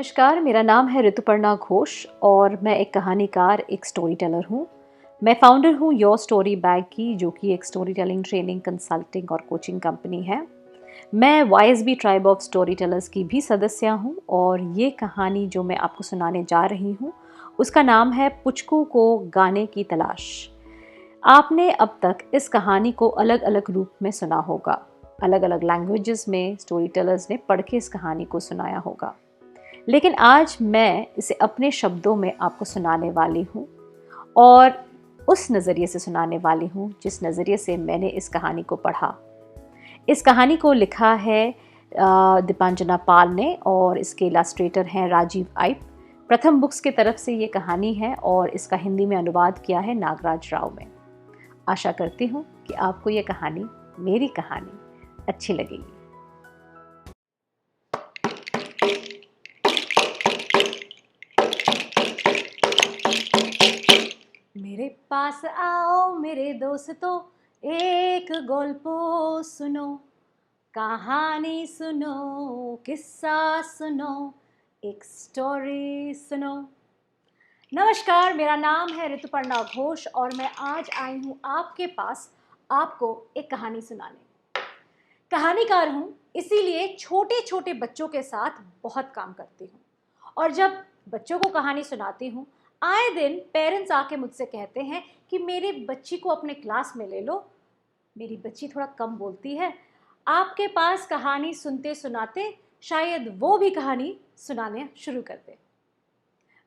नमस्कार, मेरा नाम है ऋतुपर्णा घोष और मैं एक कहानीकार, एक स्टोरी टेलर हूँ। मैं फाउंडर हूँ योर स्टोरी बैग की, जो कि एक स्टोरी टेलिंग ट्रेनिंग, कंसल्टिंग और कोचिंग कंपनी है। मैं YSB tribe of story tellers की भी सदस्य हूँ और ये कहानी जो मैं आपको सुनाने जा रही हूँ उसका नाम है पुचकू को गाने की तलाश। आपने अब तक इस कहानी को अलग अलग रूप में सुना होगा, अलग अलग लैंग्वेजेस में स्टोरी टेलर्स ने पढ़ के इस कहानी को सुनाया होगा, लेकिन आज मैं इसे अपने शब्दों में आपको सुनाने वाली हूँ और उस नज़रिए से सुनाने वाली हूँ जिस नज़रिए से मैंने इस कहानी को पढ़ा। इस कहानी को लिखा है दीपांजना पाल ने और इसके इलस्ट्रेटर हैं राजीव आइप। प्रथम बुक्स की तरफ से ये कहानी है और इसका हिंदी में अनुवाद किया है नागराज राव ने। आशा करती हूँ कि आपको ये कहानी, मेरी कहानी, अच्छी लगेगी। मेरे पास आओ मेरे दोस्तों, एक गल्प सुनो, कहानी सुनो, किस्सा सुनो, एक स्टोरी सुनो। नमस्कार, मेरा नाम है ऋतुपर्णा घोष और मैं आज आई हूँ आपके पास आपको एक कहानी सुनाने। कहानीकार हूँ, इसीलिए छोटे छोटे बच्चों के साथ बहुत काम करती हूँ और जब बच्चों को कहानी सुनाती हूँ, आए दिन पेरेंट्स आके मुझसे कहते हैं कि मेरी बच्ची को अपने क्लास में ले लो, मेरी बच्ची थोड़ा कम बोलती है, आपके पास कहानी सुनते सुनाते शायद वो भी कहानी सुनाने शुरू कर दे।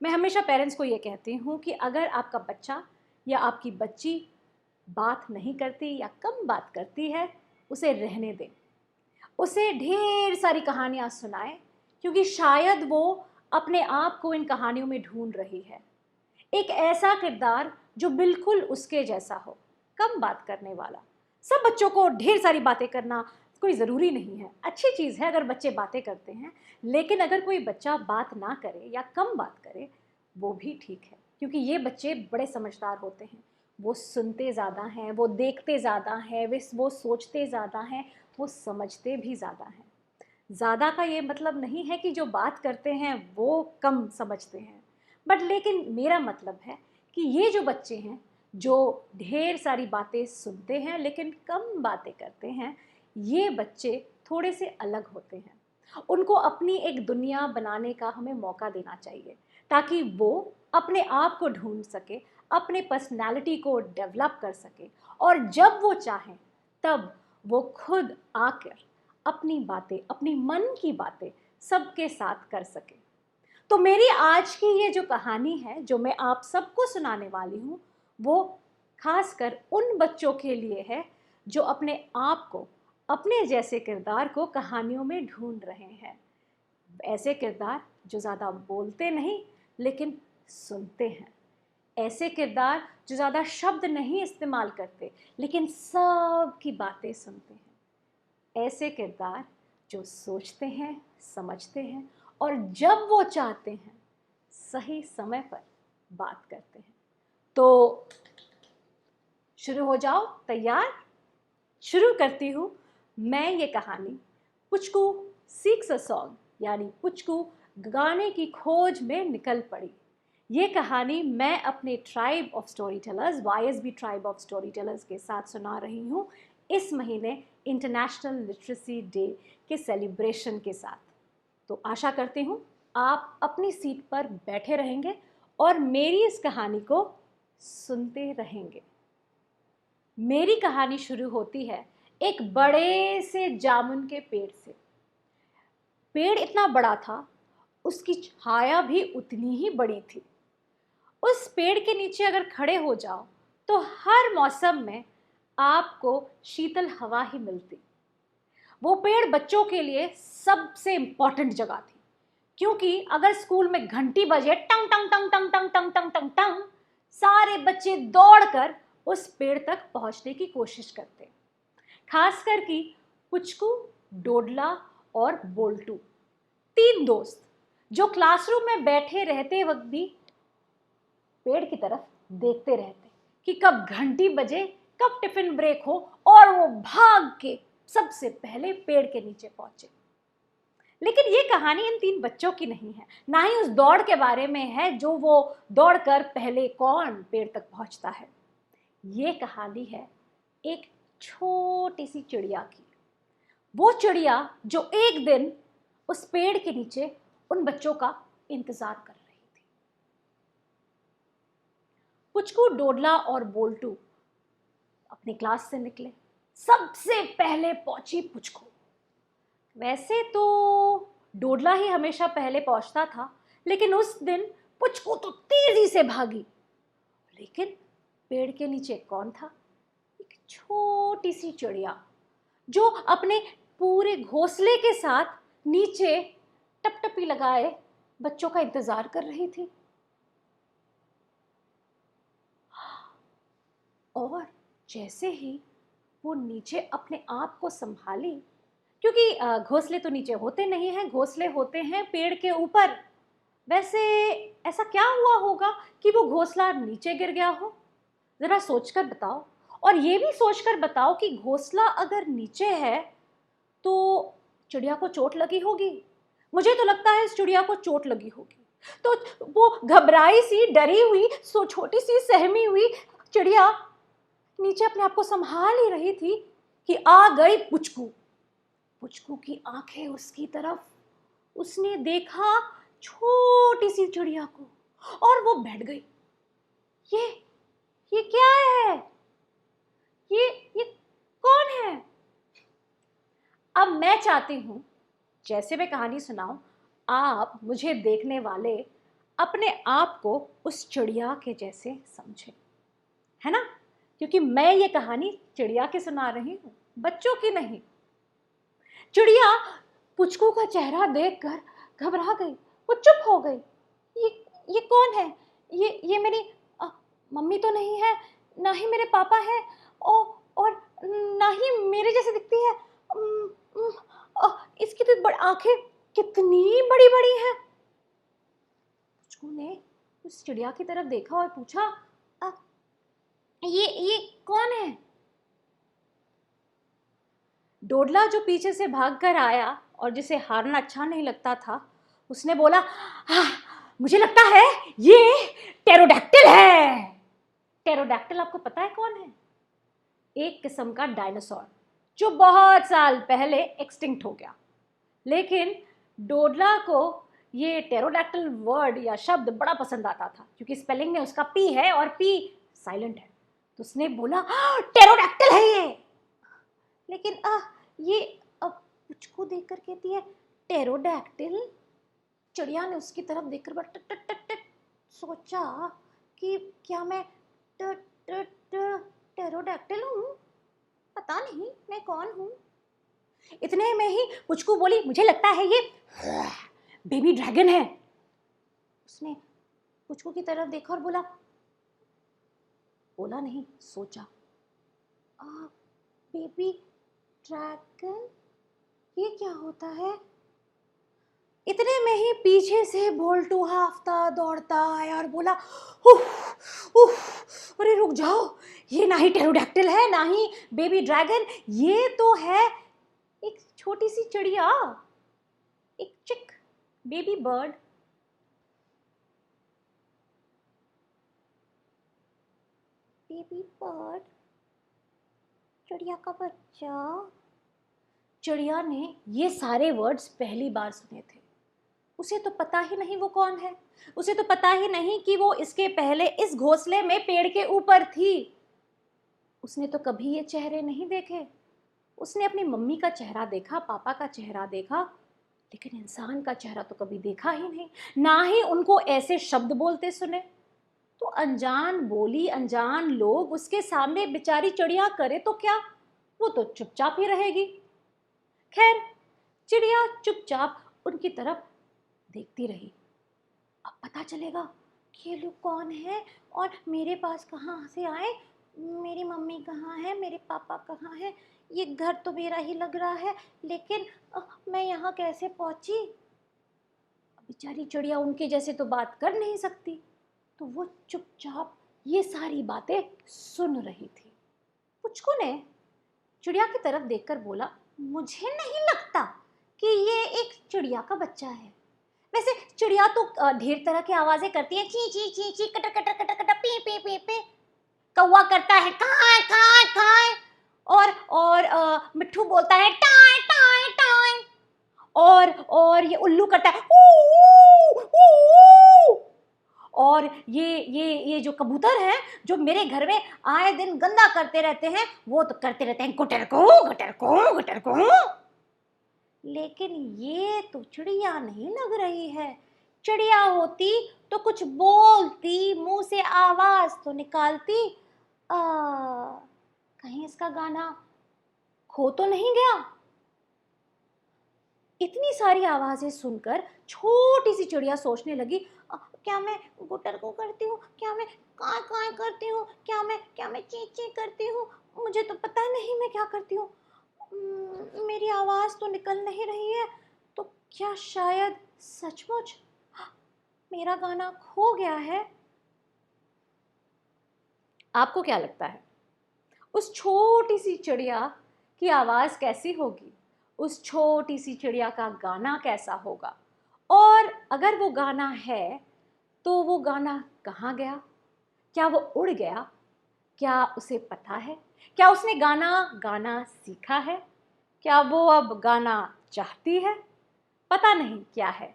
मैं हमेशा पेरेंट्स को ये कहती हूँ कि अगर आपका बच्चा या आपकी बच्ची बात नहीं करती या कम बात करती है, उसे रहने दें, उसे ढेर सारी कहानियाँ सुनाएं, क्योंकि शायद वो अपने आप को इन कहानियों में ढूंढ रही है। एक ऐसा किरदार जो बिल्कुल उसके जैसा हो, कम बात करने वाला। सब बच्चों को ढेर सारी बातें करना कोई ज़रूरी नहीं है, अच्छी चीज़ है अगर बच्चे बातें करते हैं, लेकिन अगर कोई बच्चा बात ना करे या कम बात करे वो भी ठीक है, क्योंकि ये बच्चे बड़े समझदार होते हैं। वो सुनते ज़्यादा हैं, वो देखते ज़्यादा हैं, वो सोचते ज़्यादा हैं, वो समझते भी ज़्यादा हैं। ज़्यादा का ये मतलब नहीं है कि जो बात करते हैं वो कम समझते हैं, बट लेकिन मेरा मतलब है कि ये जो बच्चे हैं जो ढेर सारी बातें सुनते हैं लेकिन कम बातें करते हैं, ये बच्चे थोड़े से अलग होते हैं। उनको अपनी एक दुनिया बनाने का हमें मौका देना चाहिए ताकि वो अपने आप को ढूंढ सके, अपने पर्सनालिटी को डेवलप कर सके और जब वो चाहें तब वो खुद आकर अपनी बातें, अपनी मन की बातें सबके साथ कर सके। तो मेरी आज की ये जो कहानी है जो मैं आप सबको सुनाने वाली हूँ, वो खासकर उन बच्चों के लिए है जो अपने आप को, अपने जैसे किरदार को कहानियों में ढूंढ रहे हैं। ऐसे किरदार जो ज़्यादा बोलते नहीं लेकिन सुनते हैं, ऐसे किरदार जो ज़्यादा शब्द नहीं इस्तेमाल करते लेकिन सब की बातें सुनते हैं, ऐसे किरदार जो सोचते हैं, समझते हैं और जब वो चाहते हैं सही समय पर बात करते हैं। तो शुरू हो जाओ, तैयार? शुरू करती हूँ मैं ये कहानी, पुचकू सीक्स अ सॉन्ग, यानी पुचकू गाने की खोज में निकल पड़ी। ये कहानी मैं अपने tribe of story tellers, YSB tribe of story tellers के साथ सुना रही हूँ इस महीने इंटरनेशनल लिटरेसी डे के सेलिब्रेशन के साथ। तो आशा करती हूँ आप अपनी सीट पर बैठे रहेंगे और मेरी इस कहानी को सुनते रहेंगे। मेरी कहानी शुरू होती है एक बड़े से जामुन के पेड़ से। पेड़ इतना बड़ा था, उसकी छाया भी उतनी ही बड़ी थी। उस पेड़ के नीचे अगर खड़े हो जाओ तो हर मौसम में आपको शीतल हवा ही मिलती। वो पेड़ बच्चों के लिए सबसे इम्पॉर्टेंट जगह थी, क्योंकि अगर स्कूल में घंटी बजे टंग टंग टंग टंग टंग टंग टंग टंग टंग, सारे बच्चे दौड़कर उस पेड़ तक पहुंचने की कोशिश करते। खासकर कि पुचकू, डोडला और बोल्टू, तीन दोस्त जो क्लासरूम में बैठे रहते वक्त भी पेड़ की तरफ देखते रहते कि कब घंटी बजे, कब टिफिन ब्रेक हो और वो भाग के सबसे पहले पेड़ के नीचे पहुंचे। लेकिन ये कहानी इन 3 बच्चों की नहीं है, ना ही उस दौड़ के बारे में है जो वो दौड़कर पहले कौन पेड़ तक पहुंचता है। ये कहानी है एक छोटी सी चिड़िया की। वो चिड़िया जो एक दिन उस पेड़ के नीचे उन बच्चों का इंतजार कर रही थी। पुचकू, डोडला और बोल्टू अपने क्लास से निकले। सबसे पहले पहुंची पुचकू। वैसे तो डोडला ही हमेशा पहले पहुंचता था, लेकिन उस दिन पुचकू तो तेजी से भागी। लेकिन पेड़ के नीचे कौन था? एक छोटी सी चिड़िया जो अपने पूरे घोंसले के साथ नीचे टपटपी लगाए बच्चों का इंतजार कर रही थी। और जैसे ही वो नीचे अपने आप को संभाली, क्योंकि घोंसले तो नीचे होते नहीं हैं, घोंसले होते हैं पेड़ के ऊपर। वैसे ऐसा क्या हुआ होगा कि वो घोंसला नीचे गिर गया हो? जरा सोचकर बताओ। और ये भी सोचकर बताओ कि घोंसला अगर नीचे है तो चिड़िया को चोट लगी होगी। मुझे तो लगता है इस चिड़िया को चोट लगी होगी। तो वो घबराई सी, डरी हुई, सो छोटी सी सहमी हुई चिड़िया नीचे अपने आप को संभाल ही रही थी कि आ गई पुचकू। पुचकू की आंखें उसकी तरफ। उसने देखा छोटी सी चिड़िया को और वो बैठ गई। ये क्या है? ये कौन है? अब मैं चाहती हूं, जैसे मैं कहानी सुनाऊं, आप मुझे देखने वाले अपने आप को उस चिड़िया के जैसे समझें, है ना? क्योंकि मैं ये कहानी चिड़िया की सुना रही हूं, बच्चों की नहीं। चिड़िया पुचकू का चेहरा देखकर घबरा गई। वो चुप हो गई। ये कौन है? ये मेरी मम्मी तो नहीं है, ना ही मेरे पापा है, और ना ही मेरे जैसे दिखती है। इसकी तो आंखें कितनी बड़ी बड़ी हैं। पुचकू ने उस चिड़िया की तरफ देखा और पूछा, ये कौन है? डोडला जो पीछे से भागकर आया और जिसे हारना अच्छा नहीं लगता था, उसने बोला, मुझे लगता है ये टेरोडैक्टिल है। टेरोडैक्टिल आपको पता है कौन है? एक किस्म का डायनासोर जो बहुत साल पहले एक्सटिंक्ट हो गया। लेकिन डोडला को ये टेरोडैक्टिल वर्ड या शब्द बड़ा पसंद आता था, क्योंकि स्पेलिंग में उसका पी है और पी साइलेंट है। तो उसने बोला, टेरोडैक्टिल है ये। लेकिन ये पुचकू देखकर कहती है, टेरोडैक्टिल। चिड़िया ने उसकी तरफ देखकर बड़ा टट टट टट टट सोचा कि क्या मैं टेरोडैक्टिल हूँ? पता नहीं मैं कौन हूँ। इतने में ही पुचकू बोली, मुझे लगता है ये बेबी ड्रैगन है। उसने पुचकू की तरफ देखा और बोला नहीं, सोचा, बेबी ड्रैगन, ये क्या होता है? इतने में ही पीछे से बोल्टू हाफता दौड़ता आया और बोला, अरे रुक जाओ, ये ना ही टेरोडैक्टिल है, ना ही बेबी ड्रैगन, ये तो है एक छोटी सी चिड़िया, एक चिक बेबी बर्ड। बेबी बर्ड, चिड़िया का बच्चा। चिड़िया ने ये सारे वर्ड्स पहली बार सुने थे। उसे तो पता ही नहीं वो कौन है। उसे तो पता ही नहीं कि वो इसके पहले इस घोंसले में पेड़ के ऊपर थी। उसने तो कभी ये चेहरे नहीं देखे। उसने अपनी मम्मी का चेहरा देखा, पापा का चेहरा देखा, लेकिन इंसान का चेहरा तो कभी देखा ही नहीं, ना ही उनको ऐसे शब्द बोलते सुने। तो अनजान बोली, अनजान लोग उसके सामने बेचारी चिड़िया करे तो क्या, वो तो चुपचाप ही रहेगी। खैर, चिड़िया चुपचाप उनकी तरफ देखती रही। अब पता चलेगा कि ये लोग कौन है और मेरे पास कहाँ से आए, मेरी मम्मी कहाँ है, मेरे पापा कहाँ हैं, ये घर तो मेरा ही लग रहा है, लेकिन मैं यहाँ कैसे पहुँची? बेचारी चिड़िया उनके जैसे तो बात कर नहीं सकती, तो वो चुपचाप ये सारी बातें सुन रही थी। पुचकू ने चिड़िया की तरफ देखकर बोला, मुझे नहीं लगता कि ये एक चिड़िया का बच्चा है। वैसे चिड़िया तो ढेर तरह की आवाजें करती है, ची ची ची ची, cutter cutter cutter cutter, P P P P. कौवा करता है काए काए काए, और मिट्ठू बोलता है टाए टाए टाए, और ये उल्लू करता है ऊ ऊ ऊ। और ये जो कबूतर हैं जो मेरे घर में आए दिन गंदा करते रहते हैं, वो तो करते रहते हैं गुटर को गुटर को गुटर को। लेकिन ये तो चिड़िया नहीं लग रही है। चिड़िया होती तो कुछ बोलती, मुंह से आवाज तो निकालती। कहीं इसका गाना खो तो नहीं गया। इतनी सारी आवाजें सुनकर छोटी सी चिड़िया सोचने लगी, क्या मैं गुटर को करती हूँ, क्या मैं काय काय करती हूँ, क्या मैं ची ची करती हूँ, मुझे तो पता नहीं मैं क्या करती हूँ। मेरी आवाज तो निकल नहीं रही है, तो क्या शायद सचमुच मेरा गाना खो गया है। आपको क्या लगता है उस छोटी सी चिड़िया की आवाज कैसी होगी, उस छोटी सी चिड़िया का गाना कैसा होगा, और अगर वो गाना है तो वो गाना कहाँ गया? क्या वो उड़ गया? क्या उसे पता है? क्या उसने गाना गाना सीखा है? क्या वो अब गाना चाहती है? पता नहीं क्या है।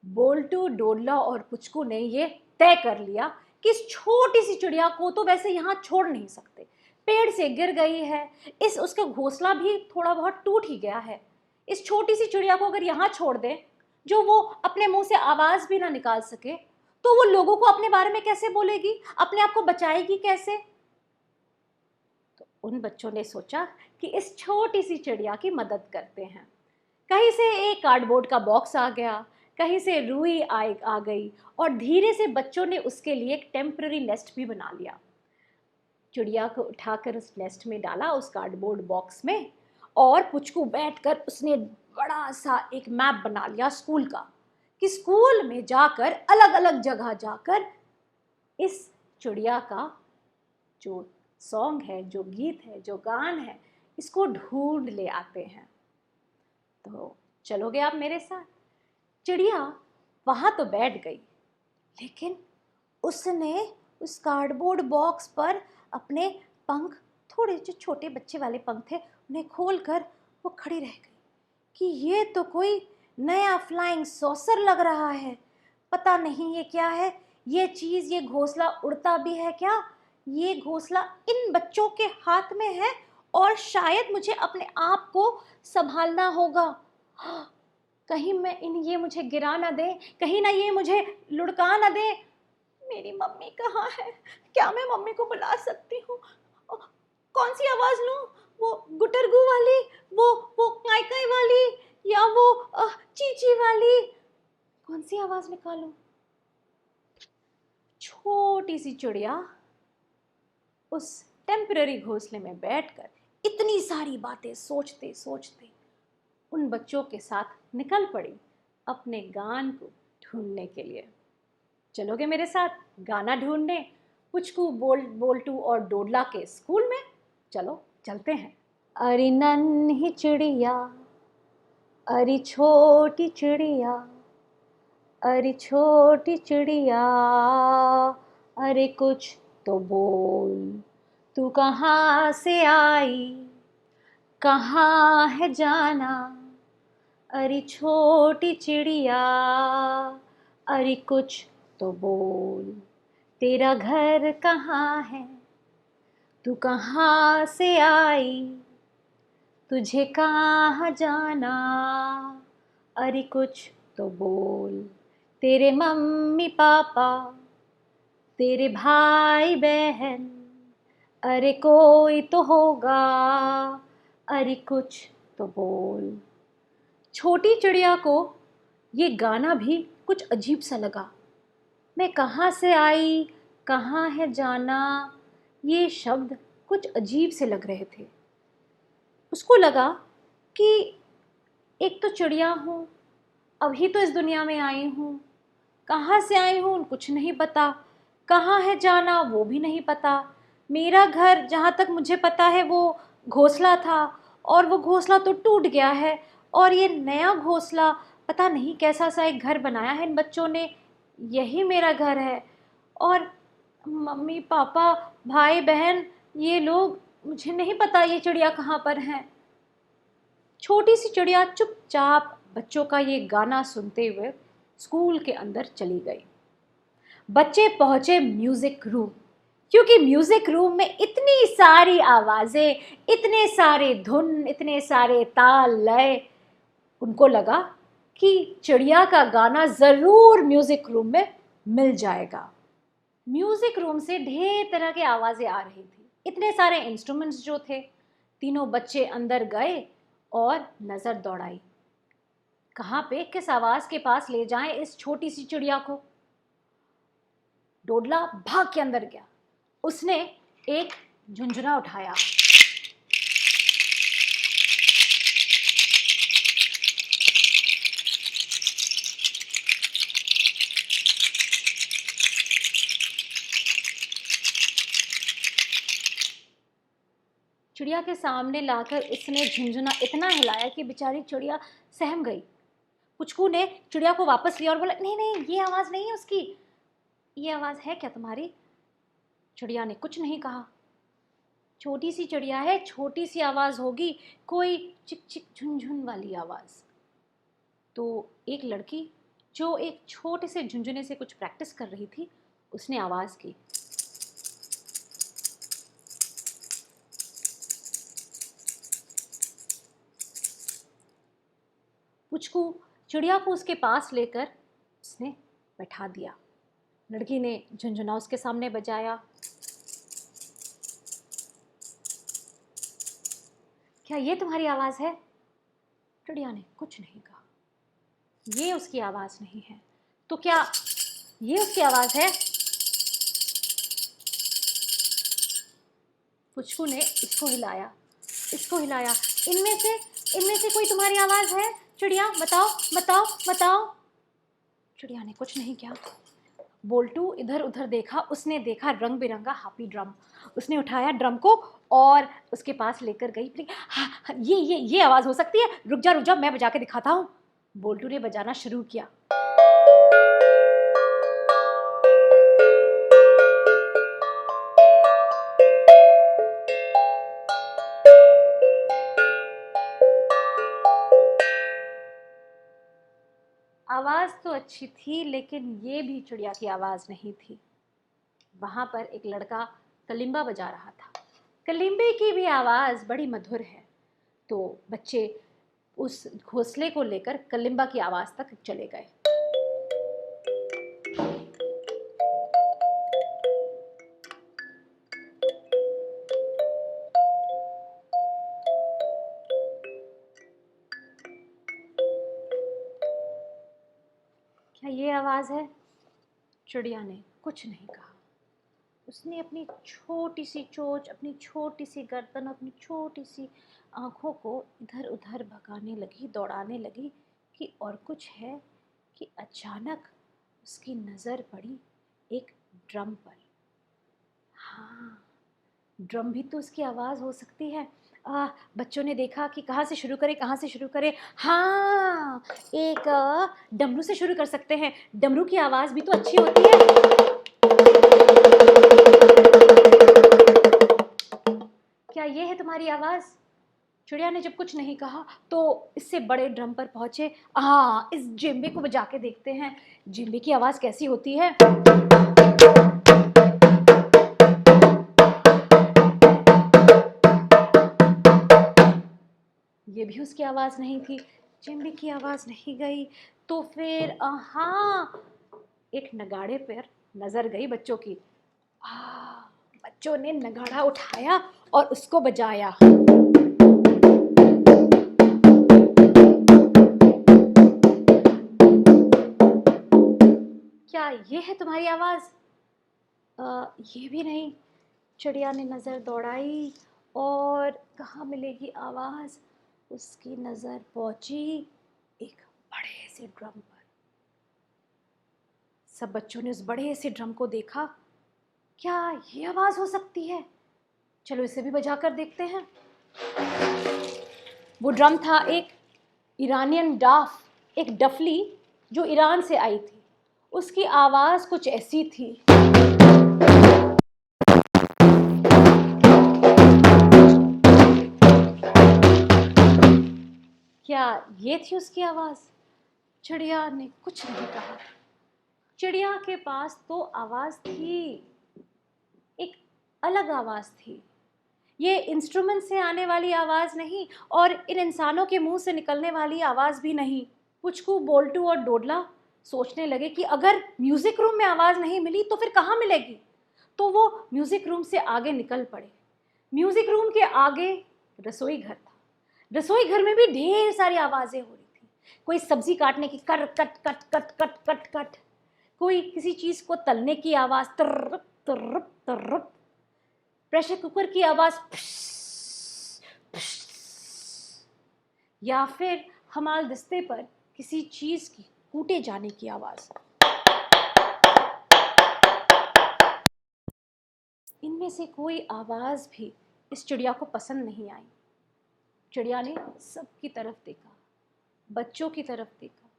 बोल्टू, डोडला और पुचकू ने ये तय कर लिया कि इस छोटी सी चिड़िया को तो वैसे यहाँ छोड़ नहीं सकते। पेड़ से गिर गई है, इस उसका घोंसला भी थोड़ा बहुत टूट ही गया है। इस छोटी सी चिड़िया को अगर यहाँ छोड़ दें, जो वो अपने मुंह से आवाज भी ना निकाल सके, तो वो लोगों को अपने बारे में कैसे बोलेगी, अपने आप को बचाएगी कैसे? तो उन बच्चों ने सोचा कि इस छोटी सी चिड़िया की मदद करते हैं। कहीं से एक कार्डबोर्ड का बॉक्स आ गया, कहीं से रुई आ गई, और धीरे से बच्चों ने उसके लिए एक टेम्पररी नेस्ट भी बना लिया। चिड़िया को उठाकर उस नेस्ट में डाला, उस कार्डबोर्ड बॉक्स में, और पुचकू बैठकर उसने बड़ा सा एक मैप बना लिया स्कूल का, कि स्कूल में जाकर अलग अलग जगह जाकर इस चिड़िया का जो सॉन्ग है, जो गीत है, जो गान है, इसको ढूंढ ले आते हैं। तो चलोगे आप मेरे साथ? चिड़िया वहां तो बैठ गई, लेकिन उसने उस कार्डबोर्ड बॉक्स पर अपने पंख, थोड़े जो छोटे बच्चे वाले पंख थे, उन्हें खोलकर वो खड़ी रह गई कि ये तो कोई नया फ्लाइंग सॉसर लग रहा है। पता नहीं ये क्या है, ये चीज़, ये घोंसला उड़ता भी है क्या? ये घोंसला इन बच्चों के हाथ में है, और शायद मुझे अपने आप को संभालना होगा। कहीं मैं ये मुझे गिरा ना दे, कहीं ना ये मुझे लुढ़का ना दे। मेरी मम्मी कहाँ है? क्या मैं मम्मी को बुला सकती हूँ? कौन सी आवाज लूं? वो गुटरगू वाली, वो काई काई वाली, या वो चीची वाली? कौन सी आवाज निकालूं? छोटी सी चिड़िया उस टेम्पररी घोंसले में बैठकर इतनी सारी बातें सोचते सोचते उन बच्चों के साथ निकल पड़ी अपने गान को ढूंढने के लिए। चलोगे मेरे साथ गाना ढूंढने पुचकू, बोल्टू और डोडला के स्कूल में? चलो चलते हैं। अरे नन्ही चिड़िया, अरे छोटी चिड़िया, अरे छोटी चिड़िया, अरे कुछ तो बोल, तू कहाँ से आई, कहाँ है जाना, अरे छोटी चिड़िया, अरे कुछ तो बोल, तेरा घर कहाँ है, तू कहाँ से आई, तुझे कहाँ जाना, अरे कुछ तो बोल, तेरे मम्मी पापा, तेरे भाई बहन, अरे कोई तो होगा, अरे कुछ तो बोल। छोटी चिड़िया को ये गाना भी कुछ अजीब सा लगा। मैं कहाँ से आई, कहाँ है जाना, ये शब्द कुछ अजीब से लग रहे थे। उसको लगा कि एक तो चिड़िया हूँ, अभी तो इस दुनिया में आई हूँ, कहाँ से आई हूँ कुछ नहीं पता, कहाँ है जाना वो भी नहीं पता। मेरा घर जहाँ तक मुझे पता है वो घोंसला था, और वो घोंसला तो टूट गया है, और ये नया घोंसला, पता नहीं कैसा सा एक घर बनाया है इन बच्चों ने, यही मेरा घर है। और मम्मी पापा भाई बहन ये लोग, मुझे नहीं पता ये चिड़िया कहाँ पर है। छोटी सी चिड़िया चुपचाप बच्चों का ये गाना सुनते हुए स्कूल के अंदर चली गई। बच्चे पहुंचे म्यूजिक रूम, क्योंकि म्यूजिक रूम में इतनी सारी आवाजें, इतने सारे धुन, इतने सारे ताल लय, उनको लगा कि चिड़िया का गाना जरूर म्यूजिक रूम में मिल जाएगा। म्यूजिक रूम से ढेर तरह की आवाजें आ रही थी, इतने सारे इंस्ट्रूमेंट्स जो थे। तीनों बच्चे अंदर गए और नजर दौड़ाई, कहाँ पे किस आवाज के पास ले जाएं इस छोटी सी चिड़िया को। डोडला भाग के अंदर गया, उसने एक झुंझुना उठाया, चिड़िया के सामने लाकर उसने झुंझुना इतना हिलाया कि बेचारी चिड़िया सहम गई। पुचकू ने चिड़िया को वापस लिया और बोला, नहीं नहीं, ये आवाज नहीं है उसकी, ये आवाज है क्या तुम्हारी? चिड़िया ने कुछ नहीं कहा। छोटी सी चिड़िया है, छोटी सी आवाज होगी, कोई चिक चिक झुनझुन वाली आवाज। तो एक लड़की जो एक छोटे से झुंझुने से कुछ प्रैक्टिस कर रही थी, उसने आवाज की, पुचकू चिड़िया को उसके पास लेकर उसने बैठा दिया। लड़की ने झुंझुना उसके सामने बजाया। क्या ये तुम्हारी आवाज है? चिड़िया ने कुछ नहीं कहा। ये उसकी आवाज नहीं है, तो क्या ये उसकी आवाज है? पुचकू ने इसको हिलाया, इसको हिलाया, इनमें से कोई तुम्हारी आवाज है? चिड़िया बताओ बताओ बताओ। चिड़िया ने कुछ नहीं किया। बोल्टू इधर उधर देखा, उसने देखा रंग बिरंगा हैप्पी ड्रम, उसने उठाया ड्रम को और उसके पास लेकर गई। हाँ, ये आवाज हो सकती है, रुक जा मैं बजा के दिखाता हूँ। बोल्टू ने बजाना शुरू किया। आवाज तो अच्छी थी, लेकिन ये भी चिड़िया की आवाज नहीं थी। वहां पर एक लड़का कलिम्बा बजा रहा था। कलिम्बे की भी आवाज बड़ी मधुर है। तो बच्चे उस घोंसले को लेकर कलिम्बा की आवाज तक चले गए। क्या ये आवाज है? चिड़िया ने कुछ नहीं कहा। उसने अपनी छोटी सी चोंच, अपनी छोटी सी गर्दन, अपनी छोटी सी आंखों को इधर उधर भगाने लगी, दौड़ाने लगी कि और कुछ है कि अचानक उसकी नज़र पड़ी एक ड्रम पर। हाँ, ड्रम भी तो उसकी आवाज़ हो सकती है। बच्चों ने देखा कि कहाँ से शुरू करें, कहाँ से शुरू करें। हाँ, एक डमरू से शुरू कर सकते हैं, डमरू की आवाज़ भी तो अच्छी होती है। क्या ये है तुम्हारी आवाज़? चिड़िया ने जब कुछ नहीं कहा तो इससे बड़े ड्रम पर पहुंचे। इस जेम्बे को बजा के देखते हैं, जेम्बे की आवाज़ कैसी होती है। ये भी उसकी आवाज़ नहीं थी, जेम्बे की आवाज़ नहीं गई। तो फिर एक नगाड़े पर नज़र गई बच्चों की। बच्चों ने नगाड़ा उठाया और उसको बजाया। क्या ये है तुम्हारी आवाज़? ये भी नहीं। चिड़िया ने नज़र दौड़ाई और कहाँ मिलेगी आवाज़? उसकी नज़र पहुंची एक बड़े से ड्रम पर। सब बच्चों ने उस बड़े से ड्रम को देखा। क्या ये आवाज़ हो सकती है? चलो इसे भी बजा कर देखते हैं। वो ड्रम था एक ईरानियन डाफ, एक डफली जो ईरान से आई थी, उसकी आवाज़ कुछ ऐसी थी। क्या ये थी उसकी आवाज़? चिड़िया ने कुछ नहीं कहा। चिड़िया के पास तो आवाज़ थी, एक अलग आवाज़ थी। ये इंस्ट्रूमेंट से आने वाली आवाज़ नहीं और इन इंसानों के मुंह से निकलने वाली आवाज़ भी नहीं। पुचकू, बोल्टू और डोडला सोचने लगे कि अगर म्यूज़िक रूम में आवाज़ नहीं मिली तो फिर कहाँ मिलेगी। तो वो म्यूज़िक रूम से आगे निकल पड़े। म्यूज़िक रूम के आगे रसोई घर था। रसोई घर में भी ढेर सारी आवाज़ें हो रही थी। कोई सब्जी काटने की कर cut cut cut cut cut cut, कोई किसी चीज़ को तलने की आवाज़ तर्रप तर्रप तर्रप, प्रेशर कुकर की आवाज़ या फिर हमाल दिस्ते पर किसी चीज़ की कूटे जाने की आवाज़। इनमें से कोई आवाज़ भी इस चिड़िया को पसंद नहीं आई। चिड़िया ने सबकी तरफ देखा, बच्चों की तरफ देखा,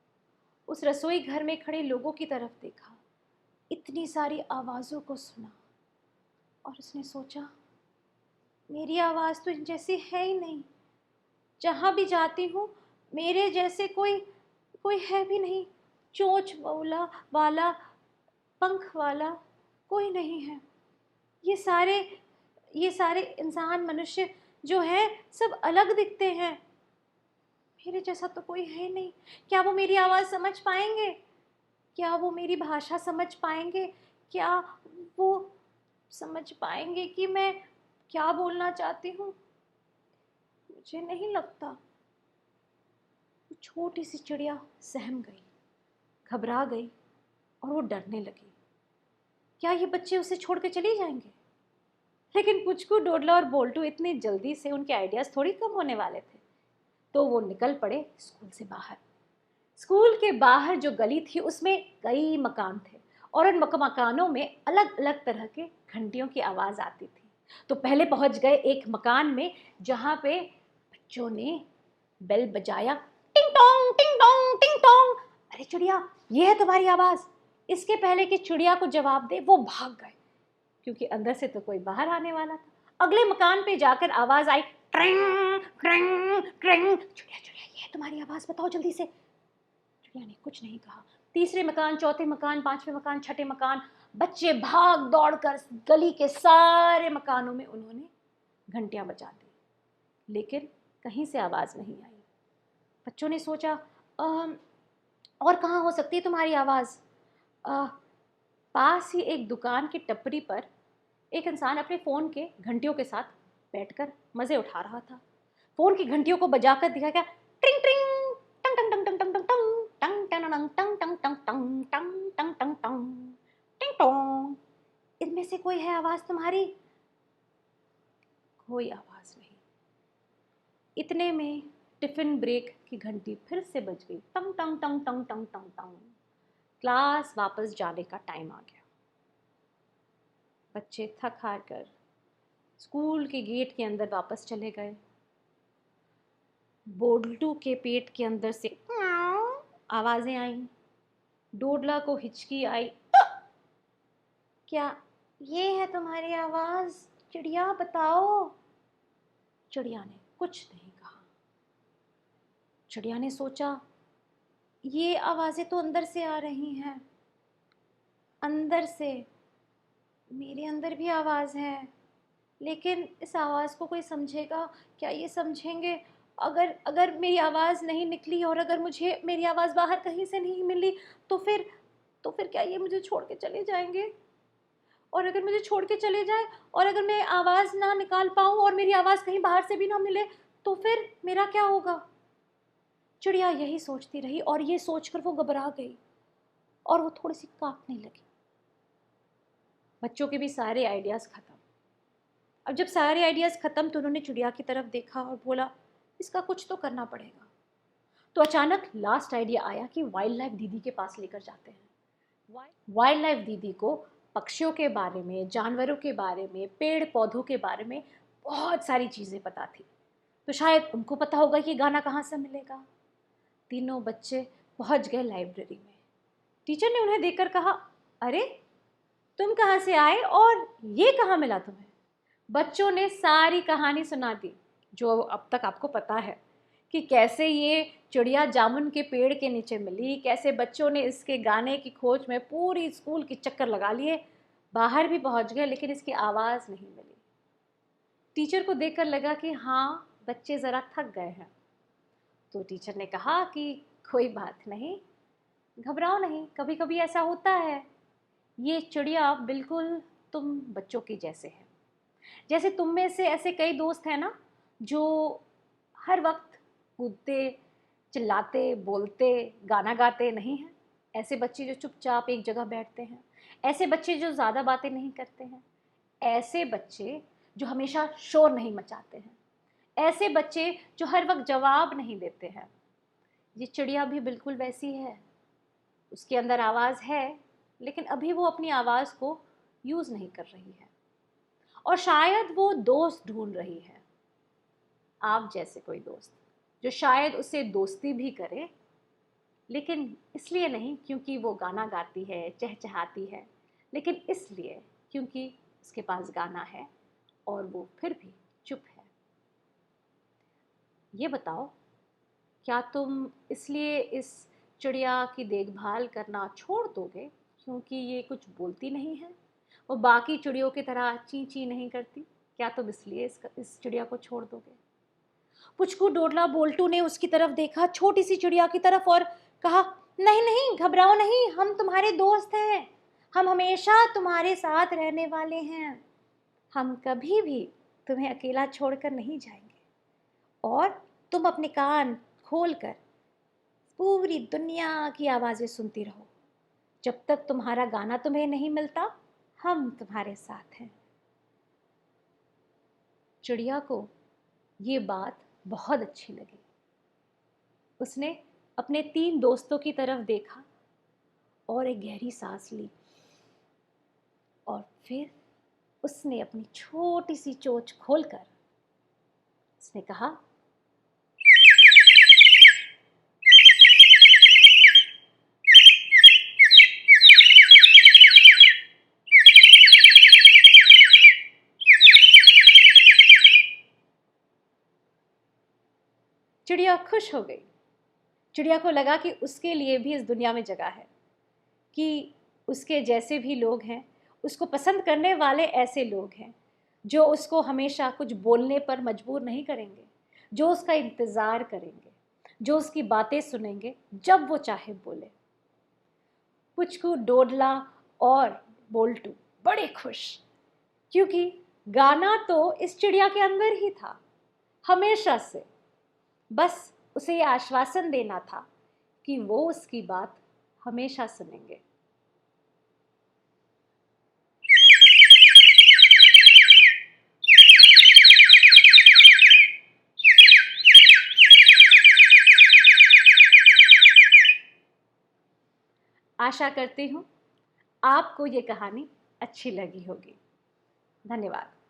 उस रसोई घर में खड़े लोगों की तरफ देखा, इतनी सारी आवाज़ों को सुना और उसने सोचा, मेरी आवाज़ तो इन जैसी है ही नहीं। जहाँ भी जाती हूँ मेरे जैसे कोई है भी नहीं। चोंच वाला, पंख वाला कोई नहीं है। ये सारे इंसान, मनुष्य जो हैं सब अलग दिखते हैं। मेरे जैसा तो कोई है नहीं। क्या वो मेरी आवाज़ समझ पाएंगे? क्या वो मेरी भाषा समझ पाएंगे? क्या वो समझ पाएंगे कि मैं क्या बोलना चाहती हूँ? मुझे नहीं लगता। छोटी सी चिड़िया सहम गई, घबरा गई और वो डरने लगी। क्या ये बच्चे उसे छोड़ के चले जाएंगे? लेकिन पुचकू, डोडला और बोल्टू इतनी जल्दी से उनके आइडियाज़ थोड़ी कम होने वाले थे। तो वो निकल पड़े स्कूल से बाहर। स्कूल के बाहर जो गली थी उसमें कई मकान थे और उन मकानों में अलग अलग तरह के घंटियों की आवाज़ आती थी। तो पहले पहुंच गए एक मकान में जहाँ पे बच्चों ने बेल बजाया, टिंग टोंग टिंग टोंग टिंग टोंग। अरे चिड़िया, ये है तुम्हारी आवाज़। इसके पहले कि चिड़िया को जवाब दे वो भाग गए, क्योंकि अंदर से तो कोई बाहर आने वाला था। अगले मकान पे जाकर आवाज़ आई, ट्रिंग ट्रिंग ट्रिंग। चिड़िया चिड़िया, ये है तुम्हारी आवाज़, बताओ जल्दी से। चिड़िया ने कुछ नहीं कहा। तीसरे मकान, चौथे मकान, पांचवें मकान, छठे मकान, बच्चे भाग दौड़ कर गली के सारे मकानों में उन्होंने घंटियां बजा दी, लेकिन कहीं से आवाज़ नहीं आई। बच्चों ने सोचा, और कहाँ हो सकती है तुम्हारी आवाज़? पास ही एक दुकान की टपरी पर एक इंसान अपने फ़ोन के घंटियों के साथ बैठकर मज़े उठा रहा था। फ़ोन की घंटियों को बजाकर दिखा क्या, ट्रिंग ट्रिंग टंग टंग टंग टंग टंग टंग टंग टंग टंग टंग टंग टंग टंग टंग टंग टंग टिंग टोंग। इनमें से कोई है आवाज़ तुम्हारी? कोई आवाज़ नहीं। इतने में टिफ़िन ब्रेक की घंटी फिर से बज गई, टंग टंग टंग टंग टंग टंग टंग। क्लास वापस जाने का टाइम आ गया। बच्चे थक हार कर स्कूल के गेट के अंदर वापस चले गए। बोल्टू के पेट के अंदर से आवाज़ें आईं। डोडला को हिचकी आई, क्या ये है तुम्हारी आवाज़? चिड़िया बताओ। चिड़िया ने कुछ नहीं कहा। चिड़िया ने सोचा, ये आवाज़ें तो अंदर से आ रही हैं, अंदर से। मेरे अंदर भी आवाज़ है, लेकिन इस आवाज़ को कोई समझेगा क्या? ये समझेंगे अगर मेरी आवाज़ नहीं निकली और अगर मुझे मेरी आवाज़ बाहर कहीं से नहीं मिली तो फिर क्या ये मुझे छोड़ के चले जाएंगे? और अगर मुझे छोड़ के चले जाए और अगर मैं आवाज़ ना निकाल पाऊँ और मेरी आवाज़ कहीं बाहर से भी ना मिले तो फिर मेरा क्या होगा? चिड़िया यही सोचती रही और ये सोचकर वो घबरा गई और वो थोड़ी सी कांपने लगी। बच्चों के भी सारे आइडियाज़ ख़त्म। अब जब सारे आइडियाज़ ख़त्म तो उन्होंने चिड़िया की तरफ देखा और बोला, इसका कुछ तो करना पड़ेगा। तो अचानक लास्ट आइडिया आया कि वाइल्ड लाइफ दीदी के पास लेकर जाते हैं। वाइल्ड लाइफ दीदी को पक्षियों के बारे में, जानवरों के बारे में, पेड़ पौधों के बारे में बहुत सारी चीज़ें पता थी। तो शायद उनको पता होगा कि गाना कहाँ से मिलेगा। तीनों बच्चे पहुंच गए लाइब्रेरी में। टीचर ने उन्हें देखकर कहा, अरे तुम कहाँ से आए और ये कहाँ मिला तुम्हें? बच्चों ने सारी कहानी सुना दी जो अब तक आपको पता है, कि कैसे ये चिड़िया जामुन के पेड़ के नीचे मिली, कैसे बच्चों ने इसके गाने की खोज में पूरी स्कूल की चक्कर लगा लिए, बाहर भी पहुंच गए, लेकिन इसकी आवाज़ नहीं मिली। टीचर को देखकर लगा कि हाँ, बच्चे ज़रा थक गए हैं। तो टीचर ने कहा कि कोई बात नहीं, घबराओ नहीं, कभी कभी ऐसा होता है। ये चिड़िया बिल्कुल तुम बच्चों की जैसे है। जैसे तुम में से ऐसे कई दोस्त हैं ना, जो हर वक्त कूदते, चिल्लाते, बोलते, गाना गाते नहीं हैं। ऐसे बच्चे जो चुपचाप एक जगह बैठते हैं, ऐसे बच्चे जो ज़्यादा बातें नहीं करते हैं, ऐसे बच्चे जो हमेशा शोर नहीं मचाते हैं, ऐसे बच्चे जो हर वक्त जवाब नहीं देते हैं। ये चिड़िया भी बिल्कुल वैसी है। उसके अंदर आवाज़ है, लेकिन अभी वो अपनी आवाज़ को यूज़ नहीं कर रही है, और शायद वो दोस्त ढूंढ रही है, आप जैसे कोई दोस्त, जो शायद उससे दोस्ती भी करे, लेकिन इसलिए नहीं क्योंकि वो गाना गाती है, चहचहाती है, लेकिन इसलिए क्योंकि उसके पास गाना है और वो फिर भी चुप है। ये बताओ, क्या तुम इसलिए इस चिड़िया की देखभाल करना छोड़ दोगे क्योंकि ये कुछ बोलती नहीं है, वो बाकी चिड़ियों की तरह ची ची नहीं करती? क्या तुम इसलिए इस चिड़िया को छोड़ दोगे? पुचकू, डोडला, बोल्टू ने उसकी तरफ देखा, छोटी सी चिड़िया की तरफ, और कहा, नहीं नहीं, घबराओ नहीं, हम तुम्हारे दोस्त हैं, हम हमेशा तुम्हारे साथ रहने वाले हैं, हम कभी भी तुम्हें अकेला छोड़कर नहीं जाएंगे, और तुम अपने कान खोलकर पूरी दुनिया की आवाज़ें सुनती रहो। जब तक तुम्हारा गाना तुम्हें नहीं मिलता, हम तुम्हारे साथ हैं। चिड़िया को ये बात बहुत अच्छी लगी। उसने अपने 3 दोस्तों की तरफ देखा और एक गहरी सांस ली, और फिर उसने अपनी छोटी सी चोंच खोलकर उसने कहा, चिड़िया खुश हो गई। चिड़िया को लगा कि उसके लिए भी इस दुनिया में जगह है, कि उसके जैसे भी लोग हैं, उसको पसंद करने वाले ऐसे लोग हैं जो उसको हमेशा कुछ बोलने पर मजबूर नहीं करेंगे, जो उसका इंतज़ार करेंगे, जो उसकी बातें सुनेंगे जब वो चाहे बोले। पुचकू, डोडला और बोल्टू बड़े खुश, क्योंकि गाना तो इस चिड़िया के अंदर ही था हमेशा से। बस उसे ये आश्वासन देना था कि वो उसकी बात हमेशा सुनेंगे। आशा करती हूँ आपको ये कहानी अच्छी लगी होगी। धन्यवाद।